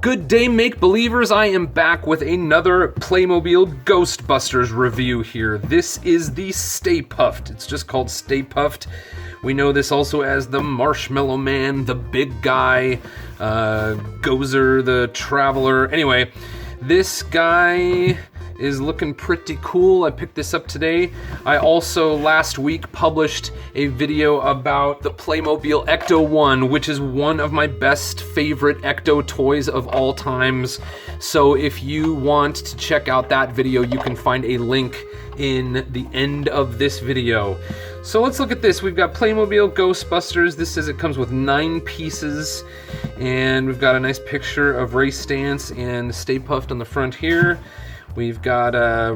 Good day, make-believers. I am back with another Playmobil Ghostbusters review here. This is the Stay Puft. It's just called Stay Puft. We know this also as the Marshmallow Man, the Big Guy, Gozer, the Traveler. Anyway, this guy is looking pretty cool. I picked this up today. I also last week published a video about the Playmobil Ecto 1, which is one of my best favorite Ecto toys of all times. So if you want to check out that video, you can find a link in the end of this video. So let's look at this. We've got Playmobile Ghostbusters. This says it comes with 9 pieces, and we've got a nice picture of Ray Stanz and Stay Puft on the front here. We've got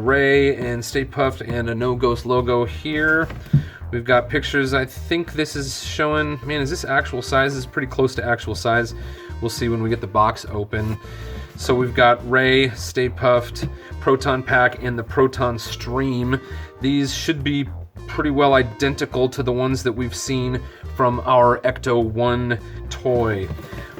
Ray and Stay Puft and a No Ghost logo here. We've got pictures. I think this is showing, man, is this actual size? This is pretty close to actual size. We'll see when we get the box open. So we've got Ray, Stay Puft, Proton Pack, and the Proton Stream. These should be pretty well identical to the ones that we've seen from our Ecto 1 toy.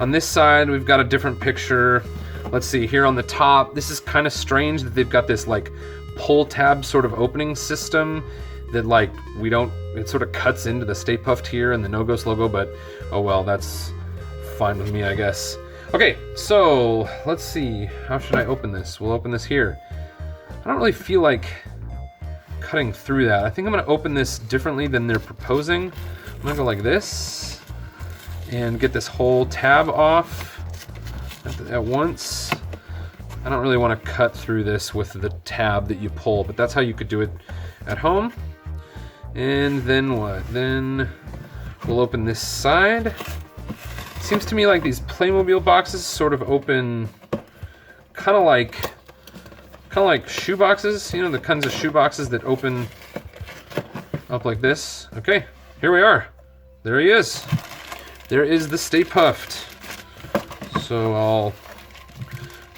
On this side, we've got a different picture. Let's see, here on the top, this is kind of strange that they've got this like pull tab sort of opening system that like it sort of cuts into the Stay Puft here and the No Ghost logo, but oh well, that's fine with me, I guess. Okay, so let's see, how should I open this? We'll open this here. I don't really feel like cutting through that. I think I'm gonna open this differently than they're proposing. I'm gonna go like this and get this whole tab off at once. I don't really want to cut through this with the tab that you pull, but that's how you could do it at home. And then what? Then we'll open this side. Seems to me like these Playmobil boxes sort of open kind of like shoe boxes, you know, the kinds of shoe boxes that open up like this. Okay, here we are. There he is. There is the Stay Puft. So I'll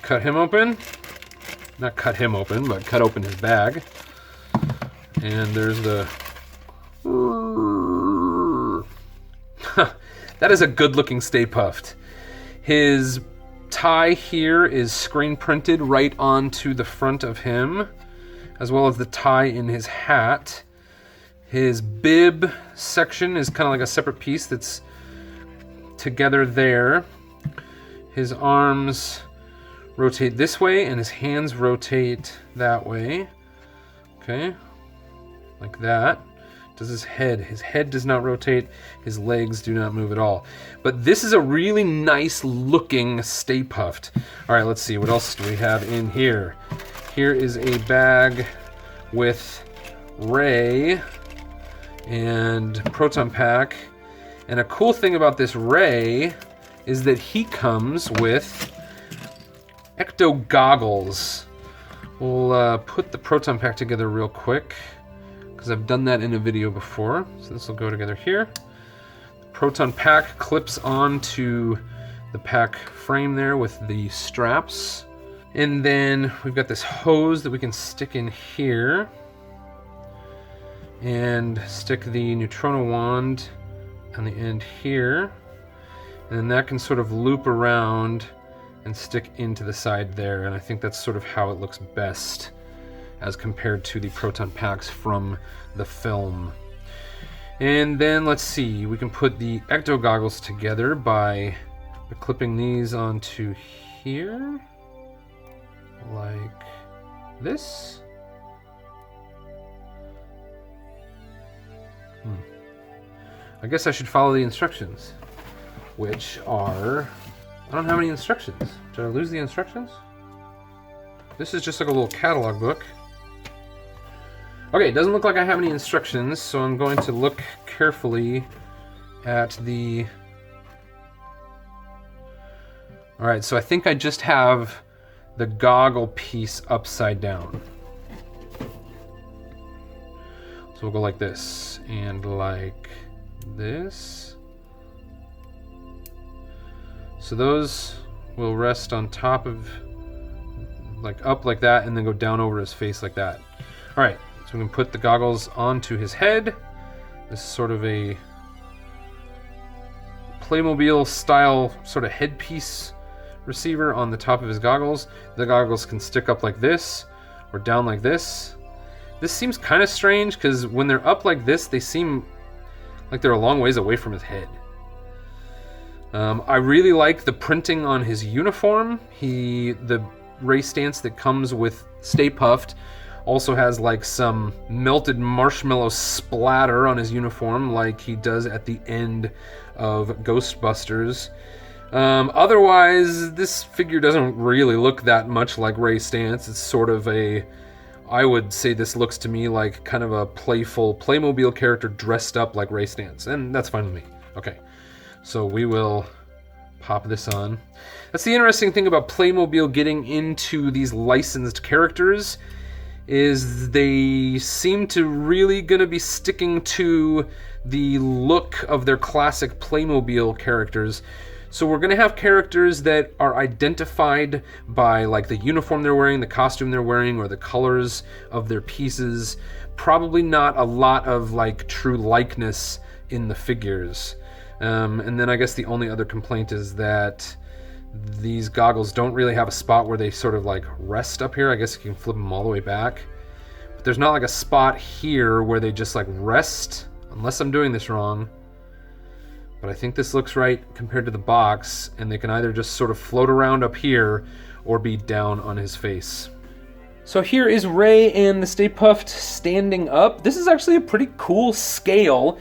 cut him open. Not cut him open, but cut open his bag. And there's the... That is a good looking Stay Puft. His tie here is screen printed right onto the front of him, as well as the tie in his hat. His bib section is kind of like a separate piece that's together there. His arms rotate this way and his hands rotate that way. Okay, like that. Does his head. His head does not rotate. His legs do not move at all. But this is a really nice looking Stay Puft. All right, let's see. What else do we have in here? Here is a bag with Ray and Proton Pack. And a cool thing about this Ray is that he comes with Ecto goggles. We'll put the Proton Pack together real quick, because I've done that in a video before. So this will go together here. The Proton Pack clips onto the pack frame there with the straps. And then we've got this hose that we can stick in here. And stick the Neutrona wand on the end here. And then that can sort of loop around and stick into the side there. And I think that's sort of how it looks best as compared to the Proton Packs from the film. And then let's see, we can put the Ecto goggles together by clipping these onto here, like this. I guess I should follow the instructions, which are, I don't have any instructions. Did I lose the instructions? This is just like a little catalog book. Okay, it doesn't look like I have any instructions, so I'm going to look carefully at the... Alright, so I think I just have the goggle piece upside down. So we'll go like this, and like this. So those will rest on top of, like up like that, and then go down over his face like that. Alright, so we can put the goggles onto his head. This is sort of a Playmobil style sort of headpiece receiver on the top of his goggles. The goggles can stick up like this or down like this. This seems kind of strange because when they're up like this, they seem like they're a long ways away from his head. I really like the printing on his uniform. The Ray stance that comes with Stay Puft also has like some melted marshmallow splatter on his uniform like he does at the end of Ghostbusters. Otherwise, this figure doesn't really look that much like Ray Stance. It's sort of I would say this looks to me like kind of a playful Playmobil character dressed up like Ray Stance, and that's fine with me. Okay, so we will pop this on. That's the interesting thing about Playmobil getting into these licensed characters, is they seem to really gonna be sticking to the look of their classic Playmobil characters. So we're gonna have characters that are identified by like the uniform they're wearing, the costume they're wearing, or the colors of their pieces. Probably not a lot of like true likeness in the figures. And then I guess the only other complaint is that these goggles don't really have a spot where they sort of like rest up here. I guess you can flip them all the way back. But there's not like a spot here where they just like rest, unless I'm doing this wrong. But I think this looks right compared to the box, and they can either just sort of float around up here or be down on his face. So here is Ray and the Stay Puft standing up. This is actually a pretty cool scale.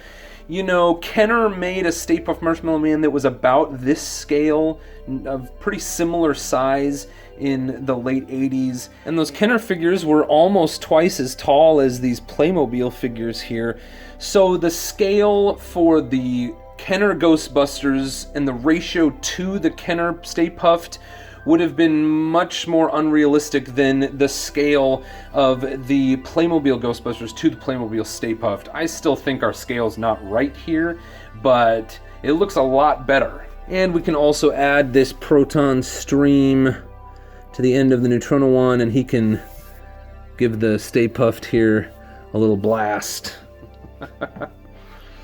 You know, Kenner made a Stay Puft Marshmallow Man that was about this scale, of pretty similar size in the late 80s. And those Kenner figures were almost twice as tall as these Playmobil figures here. So the scale for the Kenner Ghostbusters and the ratio to the Kenner Stay Puft would have been much more unrealistic than the scale of the Playmobil Ghostbusters to the Playmobil Stay Puft. I still think our scale's not right here, but it looks a lot better. And we can also add this proton stream to the end of the Neutrona one, and he can give the Stay Puft here a little blast.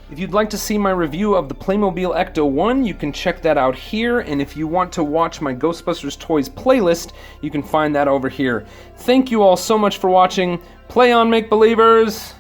If you'd like to see my review of the Playmobil Ecto 1, you can check that out here, and if you want to watch my Ghostbusters Toys playlist, you can find that over here. Thank you all so much for watching. Play on, make-believers!